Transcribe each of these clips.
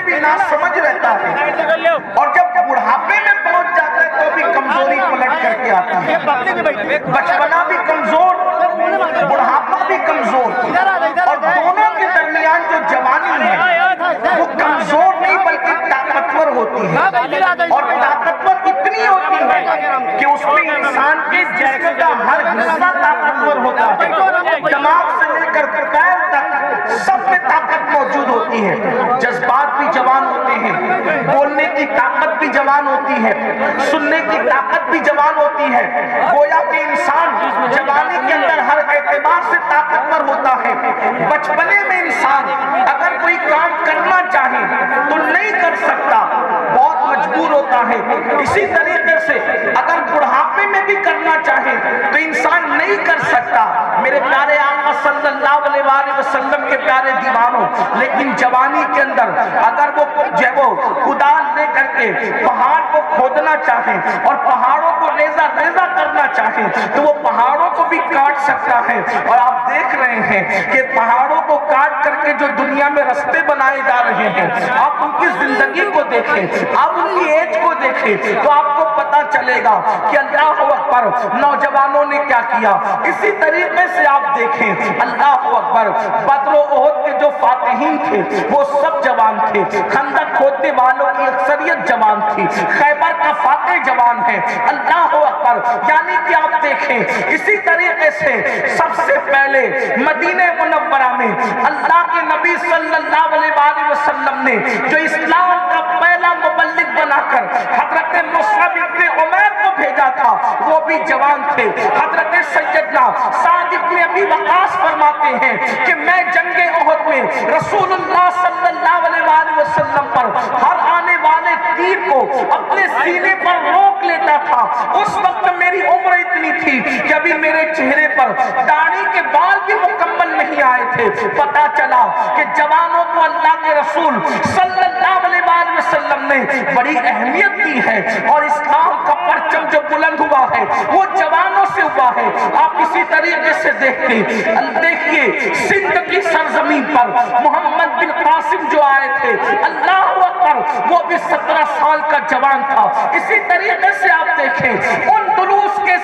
بھی نہ سمجھ رہتا ہے، اور جب بڑھاپے میں پہنچ جاتا ہے تو بھی کمزوری پلٹ کر کے آتا ہے۔ بچپنا بھی کمزور، بڑھاپا بھی کمزور، اور دونوں کے درمیان جو جوانی ہے وہ کمزور نہیں بلکہ طاقتور ہوتی ہے، اور طاقتور اتنی ہوتی ہے کہ اس میں انسان کے جسم کا ہر حصہ طاقتور ہوتا ہے، دماغ سے لے کر پیر تک سب میں طاقت موجود ہوتی ہے، جذبات بھی جوان ہوتے ہیں، بولنے کی طاقت بھی جوان ہوتی ہے، سننے کی طاقت بھی جوان ہوتی ہے۔ گویا کہ انسان جوانی کے اندر ہر اعتبار سے طاقتور ہوتا ہے۔ بچپنے میں انسان اگر کوئی کام کرنا چاہے تو نہیں کر سکتا، بہت مجبور ہوتا ہے۔ اسی طریقے سے اگر بڑھاپے میں بھی کرنا چاہے تو انسان نہیں کر سکتا۔ میرے پیارے آقا صلی اللہ علیہ وآلہ وسلم کے پیارے دیوانوں، لیکن جوانی کے اندر اگر وہ کدال لے کر کے پہاڑ کو کھودنا چاہیں اور پہاڑوں کو ریزہ ریزہ کرنا چاہیں تو وہ پہاڑوں کو بھی کاٹ سکتا ہے۔ اور آپ دیکھ رہے ہیں کہ پہاڑوں کو کاٹ کر کے جو دنیا میں رستے بنائے جا رہے ہیں، آپ ان کی زندگی کو دیکھیں، آپ ان کی ایج کو دیکھیں تو آپ کو پتا چلے گا کہ اللہ اکبر نوجوانوں نے کیا کیا۔ اسی طریقے سے آپ دیکھیں، اللہ اکبر، بدر و احد کے جو فاتحین تھے وہ سب جوان تھے، خندق کھودنے والوں کی اکثریت جوان تھی، خیبر کا فاتح جوان ہے، اللہ اکبر۔ یعنی کہ آپ دیکھیں اسی طریقے سے سب سے پہلے مدینہ منورہ میں اللہ کے نبی صلی اللہ علیہ وآلہ وسلم نے جو اسلام کا پہلا مبلغ بنا کر حضرت مصعب ابن عمیر کو بھیجا تھا وہ بھی جوان تھے۔ حضرت سیدنا سعد ابن ابی وقاص فرماتے ہیں کہ میں جنگ احد میں رسول اللہ صلی اللہ علیہ وآلہ وسلم پر ہر آنے والے تیر کو اپنے سینے پر روک لیتا تھا۔ اس وقت میری عمر اتنی تھی کہ ابھی میرے چہرے پر داڑھی کے بال بھی مکمل نہیں آئے تھے۔ پتا چلا کہ جوانوں کو اللہ کے رسول صلی اللہ علیہ وآلہ وسلم نے بڑی اہمیت دی ہے، اور اسلام کا پرچم جو بلند ہوا ہے وہ جوانوں سے ہوا ہے۔ آپ اسی طریقے سے دیکھیے سندھ کی سرزمین پر محمد بن قاسم جو آئے تھے، اللہ اکبر، وہ بھی 17 سال کا جوان تھا۔ اسی طریقے سے آپ دیکھیں اندلس کے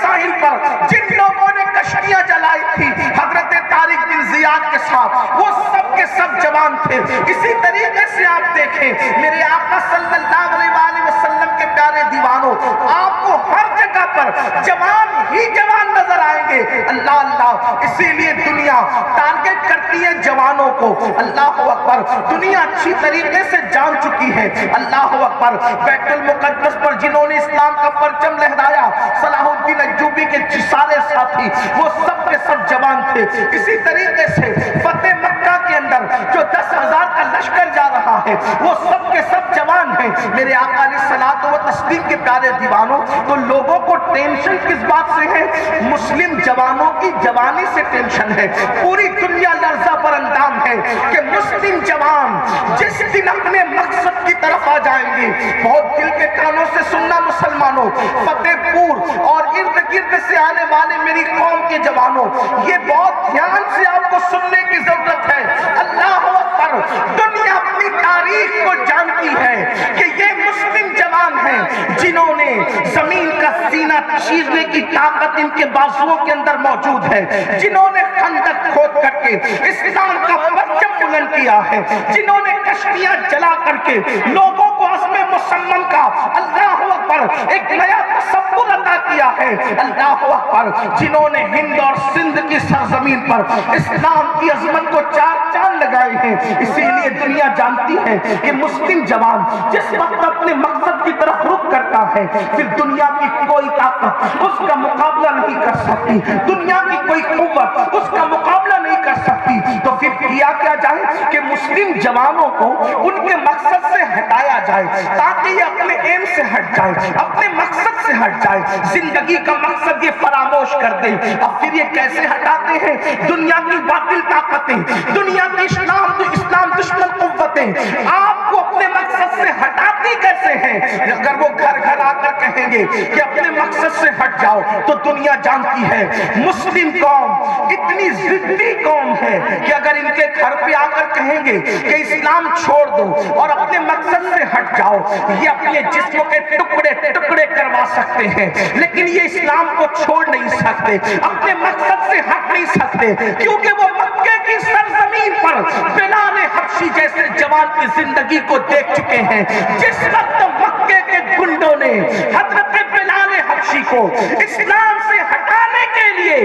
ساحل پر جن لوگوں نے کشتیاں جلائی تھی حضرت طارق بن زیاد کے ساتھ، وہ سب کے سب جوان تھے۔ اسی طریقے سے آپ دیکھیں میرے آقا صلی اللہ علیہ وآلہ وسلم کے پیارے دیوانوں، آپ کو ہر جگہ پر جوان ہی جوان نظر آئیں گے۔ اللہ اللہ، اسی لیے دنیا ٹارگٹ کرتی ہے جوانوں کو۔ اللہ اکبر، دنیا اچھی طریقے سے جان چکی ہے۔ اللہ اکبر، بیت المقدس پر جنہوں نے اسلام کا پرچم لہرایا، صلاح الدین ایوبی کے سارے ساتھی وہ سب کے سب جوان تھے۔ اسی طریقے سے فتح مکہ کے اندر جو 10,000 کا لشکر جا رہا ہے وہ سب کے سب جوان ہیں۔ میرے آقا علیہ الصلوۃ والتسلیم کے پیارے دیوانوں، تو لوگوں کو ٹینشن کس بات سے ہے؟ مسلم جوانوں کی جوانی سے ٹینشن ہے۔ پوری دنیا لرزہ پر اندام ہے کہ مسلم جوان جس دن اپنے مقصد کی طرف آ جائیں گے، بہت دل کے کانوں سے سننا مسلمانوں، فتح پور اور ارد گرد سے آنے والے میری قوم کے جوانوں، یہ بہت دھیان سے آپ کو سننے کی ضرورت ہے۔ اللہ اکبر، دنیا اپنی تاریخ کو جانتی ہے کہ یہ مسلم جوان ہیں جنہوں نے زمین کا سینہ چیرنے کی طاقت ان کے بازوؤں کے اندر موجود ہے، جنہوں نے خندق کھود کر کے اسلام کا پرچم بلند کیا ہے، جنہوں نے کشتیاں جلا کر کے لوگوں کو عزم مصمم کا اللہ اکبر ایک نیا تصور عطا کیا ہے۔ اللہ اکبر، جنہوں نے ہند اور سندھ کی سرزمین پر اسلام کی عظمت کو چار چاند لگائے ہیں۔ اسی لیے دنیا جانتی ہے کہ مسلم جوان جس وقت اپنے مقصد کی طرف رخ کرتا ہے، پھر دنیا کی کوئی طاقت اس کا مقابلہ نہیں کر سکتی، دنیا کی کوئی قوت اس کا مقابلہ نہیں کر سکتی۔ تو پھر کیا جائے کہ مسلم جوانوں کو ان کے مقصد سے ہٹایا جائے تاکہ یہ اپنے ایم سے ہٹ جائے، اپنے مقصد سے ہٹ جائے، زندگی کا مقصد یہ فراموش کر دیں۔ اب پھر یہ کیسے ہٹاتے ہیں؟ دنیا کی باطل طاقتیں، دنیا کی اسلام دشمن قوتیں آپ کو اپنے مقصد سے ہٹاتی کیسے ایسے ہیں اگر وہ گھر گھر آ کر کہیں گے کہ اپنے مقصد سے ہٹ جاؤ تو دنیا جانتی ہے مسلم قوم اتنی ضدی قوم ہے کہ اگر ان کے گھر پہ آ کر کہیں گے کہ اسلام چھوڑ دو اور اپنے مقصد سے ہٹ جاؤ، یہ اپنے جسموں کے ٹکڑے ٹکڑے کروا سکتے ہیں لیکن یہ اسلام کو چھوڑ نہیں سکتے، اپنے مقصد سے ہٹ نہیں سکتے، کیونکہ وہ مکے کی سرزمین پر بلال حبشی جیسے جوان کی زندگی کو دیکھ چکے ہیں۔ جس وقت مکے کے گنڈوں نے حضرت بلال حبشی کو اسلام سے ہٹانے کے لیے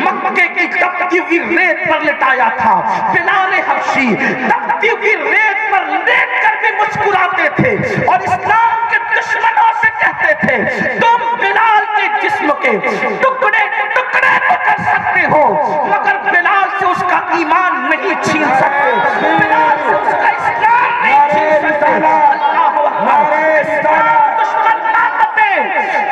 مکے کی تپتی ہوئی ریت پر لٹایا تھا، بلال حبشی تپتی ہوئی ریت پر لیٹ کر کے مسکراتے تھے اور اسلام کے دشمنوں سے کہتے تھے تم بلال کے جسم کے ٹکڑے ٹکڑے کر سکتے ہو مگر بلال سے اس کا ایمان نہیں چھین سکتے، بلال سے اس کا اسلام نہیں چھین سکتے۔ دشمن طاقتیں،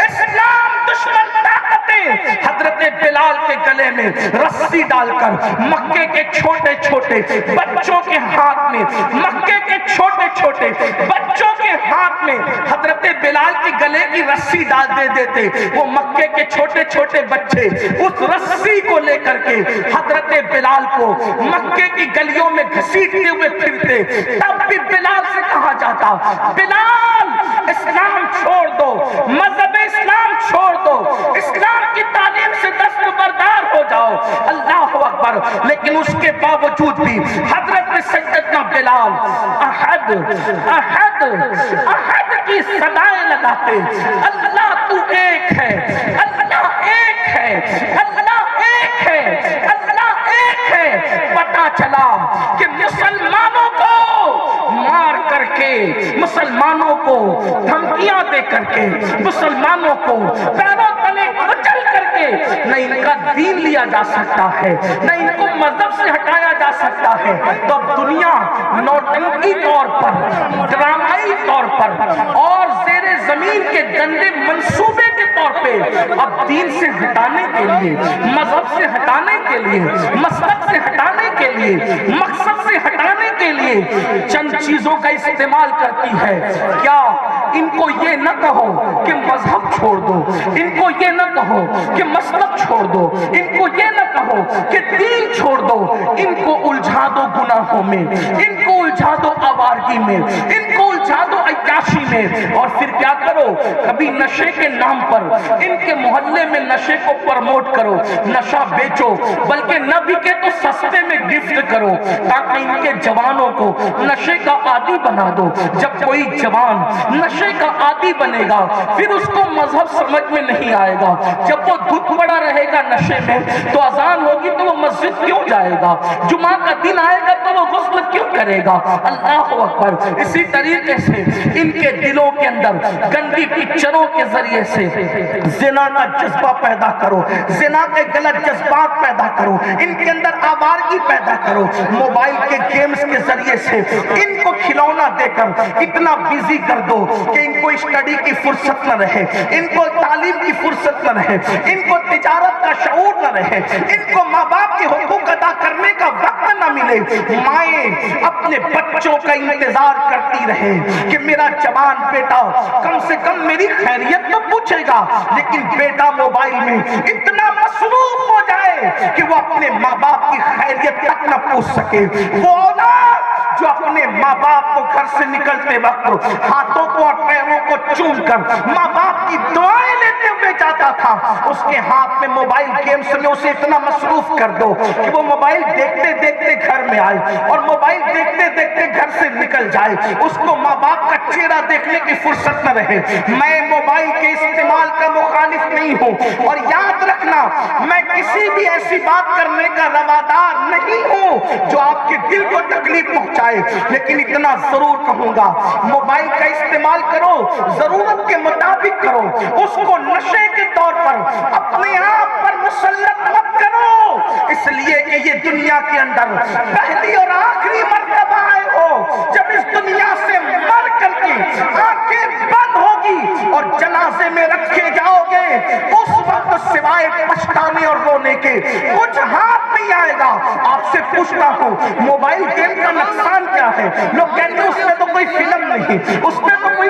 اسلام دشمن طاقتیں حضرت بلال کے گلے میں رسی ڈال کر مکے کے چھوٹے چھوٹے بچوں کے ہاتھ میں، مکے کے چھوٹے چھوٹے بچوں کے ہاتھ میں حضرت بلال کے گلے کی رسی ڈال دے دیتے، وہ مکے کے چھوٹے چھوٹے بچے اس رسی کو لے کر کے حضرت بلال کو مکے کی گلیوں میں گھسیٹتے ہوئے پھرتے، تب بھی بلال سے کہا جاتا بلال اسلام چھوڑ دو، مذہب اسلام چھوڑ دو، اسلام کی تعلیم سے دستبردار ہو جاؤ، اللہ اکبر۔ لیکن اس کے باوجود بھی حضرت سیدنا بلال احد احد احد کی صدائیں لگاتے، اللہ تو ایک ہے، اللہ ایک ہے، اللہ ایک ہے، اللہ ایک ہے۔ پتہ چلا کہ مسلمانوں کو مار کر کے، مسلمانوں کو دھمکیاں دے کر کے، مسلمانوں کو پیروں تلے کچل کر کے نہ ان کا دین لیا جا سکتا ہے، نہ ان کو مذہب سے ہٹایا جا سکتا ہے، تو اب دنیا نوٹنکی طور پر، ڈرامائی طور پر اور زیر زمین کے گندے منصوبے کے طور پہ اب دین سے ہٹانے کے لیے، مذہب سے ہٹانے کے لیے، مسلک سے ہٹانے کے لیے، مقصد سے ہٹانے کے لیے چند چیزوں کا استعمال کرتی ہے۔ کیا ان کو یہ نہ کہو کہ مذہب چھوڑ دو، ان کو یہ نہ کہو کہ مسلک چھوڑ دو، ان کو یہ نہ کہو کہ دین چھوڑ دو، ان کو الجھا دو گناہوں میں، ان کو الجھا دو آوارگی میں، ان کو الجھا دو عیاشی میں، اور پھر کیا کرو، کبھی نشے کے نام پر ان کے محلے میں نشے کو پرموٹ کرو، نشہ بیچو، بلکہ نہ بکے تو سستے میں گفٹ کرو تاکہ ان کے جوانوں کو نشے کا عادی بنا دو۔ جب کوئی جوان نشے کا عادی بنے گا پھر اس کو مذہب سمجھ میں نہیں آئے گا، جب وہ دھت پڑا رہے گا نشے میں تو اذان ہوگی تو وہ مسجد کیوں جائے گا، جمعہ کا دن آئے گا تو وہ غسل کیوں کرے گا، اللہ اکبر۔ اسی طریقے سے ان کے دلوں کے اندر گندی پکچروں کے ذریعے سے زنا کا جذبہ پیدا کرو، زنا کے غلط جذبات پیدا کرو، ان کے اندر آوارگی پیدا کرو، موبائل کے گیمز کے ذریعے سے ان کو کھلونا دے کر اتنا بیزی کر دو کہ ان کو اسٹڈی کی فرصت نہ رہے، ان کو تعلیم کی فرصت نہ رہے، ان کو تجارت کا شعور نہ رہے، ان کو ماں باپ کے حقوق ادا کرنے کا وقت نہ ملے۔ مائیں اپنے بچوں کا انتظار کرتی رہے کہ میرا جوان بیٹا کم سے کم میری خیریت تو پوچھے گا، لیکن بیٹا موبائل میں اتنا مصروف ہو جائے کہ وہ اپنے ماں باپ کی خیریت تک نہ پوچھ سکے۔ وہ اولاد جو اپنے ماں باپ کو گھر سے نکلتے وقت ہاتھوں کو اور پیروں کو چوم کر ماں باپ کی دعائیں لیتے ہوئے جاتا تھا، اس کے ہاتھ میں موبائل گیمز میں اسے اتنا مصروف کر دو کہ وہ موبائل دیکھتے دیکھتے گھر میں آئے اور موبائل دیکھتے دیکھتے گھر سے نکل جائے، اس کو ماں باپ کا چہرہ دیکھنے کی فرصت نہ رہے۔ میں موبائل کے استعمال کا مخالف نہیں ہوں، اور یاد رکھنا میں کسی بھی ایسی بات کرنے کا روادار نہیں ہوں جو آپ کے دل کو تکلیف پہنچائے، لیکن اتنا ضرور کہوں گا موبائل کا استعمال کرو، ضرورت کے مطابق کرو، اس کو نشے کے طور پر اپنے آپ پر مسلط مت کرو، اس لیے کہ یہ دنیا کے اندر پہلی اور آخری مرتبہ آئے ہو جب اس دنیا سے مر کر کے آنکھیں بند ہوگی اور جنازے میں رکھے جاؤ گے، اس وقت سوائے پچھتانے اور رونے کے کچھ ہاتھ نہیں آئے گا۔ آپ سے پوچھتا ہوں موبائل گیم کا نقصان کیا ہے؟ لوگ کہتے ہیں اس میں تو کوئی فلم نہیں، اس میں تو کوئی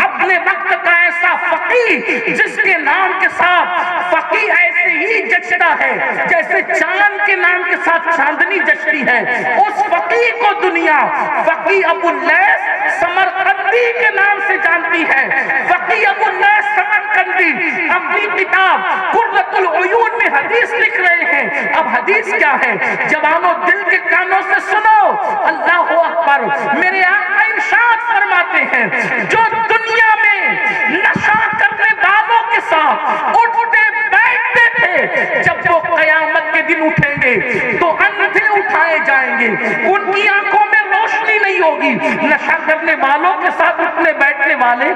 اپنے وقت کا ایسا فقیہ جس کے نام کے ساتھ فقیہ ایسے ہی جچتا ہے جیسے چاند کے نام کے ساتھ چاندنی جچتی ہے, اس فقیہ کو دنیا فقیہ ابو اللیث سمرقندی کے نام سے جانتی ہے. فقیہ ابو اللیث سمرقندی اپنی کتاب قرۃ العیون میں حدیث لکھ رہے ہیں. اب حدیث کیا ہے؟ جوانوں دل کے کانوں سے سنو, اللہ اکبر. میرے آقا ارشاد فرماتے ہیں جو دنیا میں نشہ کرنے والوں کے ساتھ اٹھتے بیٹھتے تھے, جب وہ قیامت کے دن اٹھیں گے تو اندھے اٹھائے جائیں گے, ان کی آنکھوں میں روشنی نہیں ہوگی. نشہ کرنے والوں کے ساتھ اٹھنے بیٹھنے والے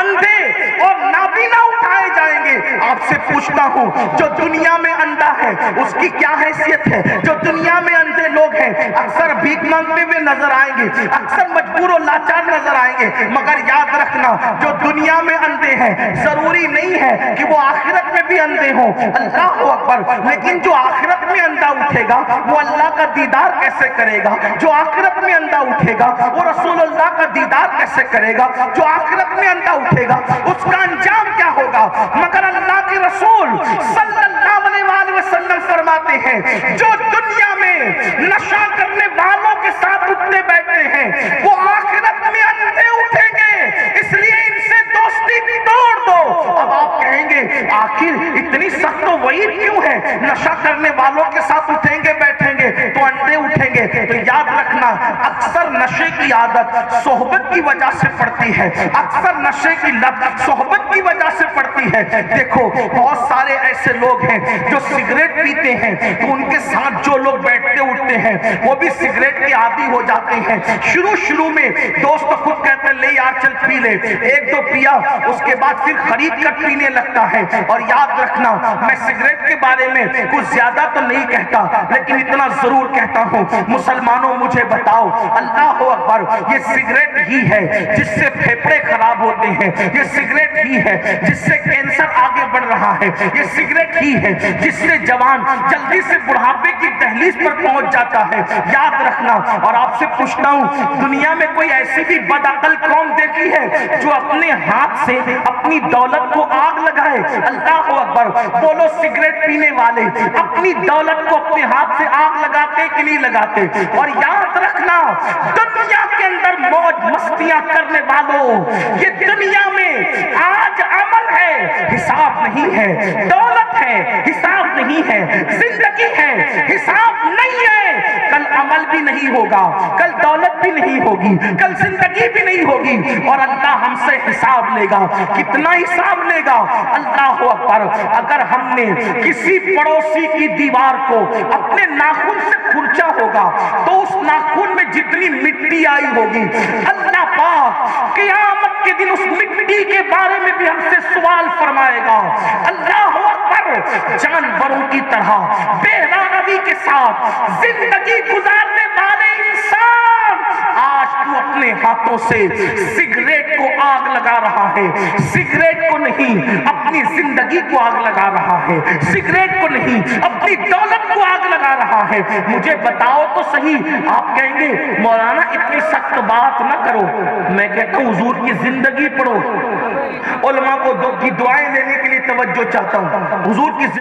اندھے اور نابینا اٹھائے جائیں گے. آپ سے پوچھتا ہوں, جو دنیا میں اندھا ہے اس کی کیا حیثیت ہے؟ جو دنیا میں اندھے لوگ ہیں اکثر بھیک مانگتے ہوئے نظر آئیں گے, اکثر مجبور و لاچار نظر آئیں گے, مگر یاد رکھنا جو دنیا میں اندھے ہیں ضروری نہیں ہے کہ وہ آخرت میں بھی اندھے ہوں. اللہ اکبر. لیکن جو آخرت میں اندھا اٹھے گا وہ اللہ کا دیدار کیسے کرے گا؟ جو آخرت میں اندھا اٹھے گا وہ رسول اللہ کا دیدار کیسے کرے گا؟ جو آخرت میں اندھا اٹھے گا اس کا انجام کیا ہوگا؟ مگر اللہ کے رسول صلی اللہ علیہ وسلم فرماتے ہیں جو دنیا میں نشہ کرنے والوں کے ساتھ اٹھتے بیٹھتے ہیں وہ آخرت میں اندھے اٹھیں گے, اس لیے ان سے دوستی توڑ دو. اب آپ کہیں گے آخر اتنی سخت وعید کیوں ہے؟ نشہ کرنے والوں کے ساتھ اٹھیں گے بیٹھیں گے تو اندھے اٹھیں گے. تو یاد رکھنا اکثر نشے کی عادت صحبت کی وجہ سے پڑتی ہے, اکثر نشے کی لت صحبت کی وجہ سے پڑتی ہے. دیکھو بہت سارے ایسے لوگ ہیں جو سگریٹ پیتے ہیں تو ان کے ساتھ جو لوگ بیٹھتے اٹھتے ہیں وہ بھی سگریٹ کے عادی ہو جاتے ہیں. شروع میں دوست خود کہتے ہیں لے یار چل پی لے, ایک دو پیا اس کے بعد پھر خرید کر پینے لگتا ہے. اور یاد رکھنا میں سگریٹ کے بارے میں کچھ زیادہ تو نہیں کہتا لیکن اتنا ضرور کہتا ہوں, مسلمانوں مجھے بتاؤ, اللہ اکبر, یہ سگریٹ ہی ہے جس سے پھیپھڑے خراب ہوتے ہیں, یہ سگریٹ ہی ہے جس سے کینسر آگے بڑھ رہا ہے, یہ سگریٹ ہی ہے جس سے جوان جلدی سے بڑھاپے کی دہلیز پر پہنچ جاتا ہے. یاد رکھنا. اور آپ سے پوچھتا ہوں دنیا میں کوئی ایسی بھی بدعقل قوم دیکھی ہے جو اپنے ہاتھ سے اپنی دولت کو آگ لگائے؟ اللہ اکبر. بولو سگریٹ پینے والے اپنی دولت کو اپنے ہاتھ سے آگ لگاتے کہ نہیں لگاتے؟ اور یاد رکھنا دنیا کے اندر موج مستیاں کرنے والوں, یہ دنیا میں آج عمل ہے حساب نہیں ہے, دولت ہے حساب نہیں ہے, زندگی ہے حساب نہیں ہے. کل عمل بھی نہیں ہوگا, کل دولت بھی نہیں ہوگی, کل زندگی بھی نہیں ہوگی, اور اللہ ہم سے حساب لے گا. کتنا حساب لے گا؟ اللہ اکبر. اگر ہم نے کسی پڑوسی کی دیوار کو اپنے ناخن سے کھرچا ہوگا تو اس ناخن میں جتنی مٹی آئی ہوگی اللہ پاک قیامت کے دن اس مٹی کے بارے میں بھی ہم سے سوال فرمائے گا. اللہ اکبر. جانوروں کی طرح بے روی کے ساتھ زندگی گزارنے والے انسان آج تو اپنے ہاتھوں سے سگریٹ کو آگ لگا رہا ہے, سگریٹ کو نہیں اپنی زندگی کو آگ لگا رہا ہے, سگریٹ کو نہیں اپنی دولت کو آگ لگا رہا ہے. مجھے بتاؤ تو صحیح. آپ کہیں گے مولانا اتنی سخت بات نہ کرو, میں کہتا ہوں حضور کی زندگی پڑھو, علماء کو دعائیں لینے کے لیے توجہ چاہتا ہوں. حضور کی